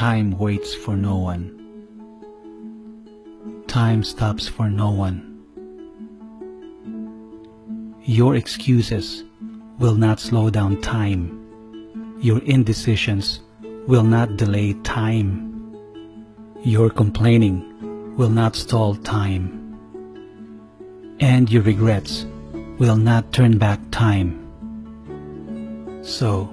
time waits for no one. Time stops for no one. Your excuses will not slow down time. Your indecisions will not delay time. Your complaining will not stall time. And your regrets will not turn back time. So,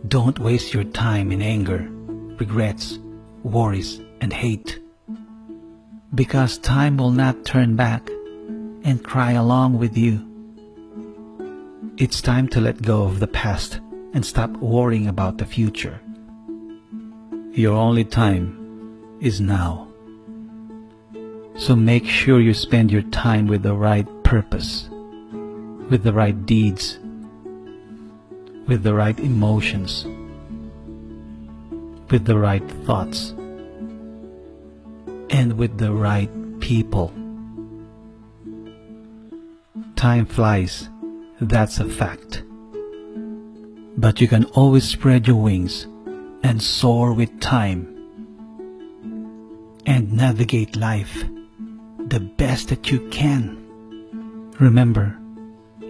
don't waste your time in anger, regrets, worries, and hate. Because time will not turn back and cry along with you. It's time to let go of the past and stop worrying about the future. Your only time is now. So make sure you spend your time with the right purpose, with the right deeds, with the right emotions, with the right thoughts, and with the right people. Time flies, that's a fact. But you can always spread your wings and soar with time and navigate life the best that you can. Remember,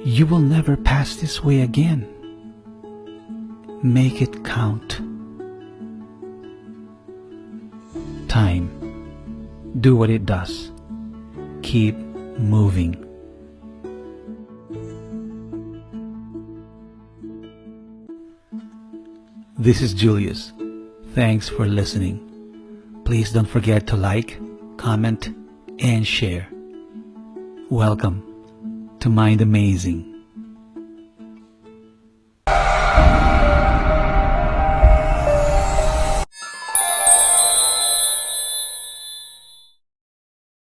you will never pass this way again. Make it count. Time, do what it does. Keep moving. This is Julius. Thanks for listening. Please don't forget to like, comment, and share. Welcome to Mind Amazing.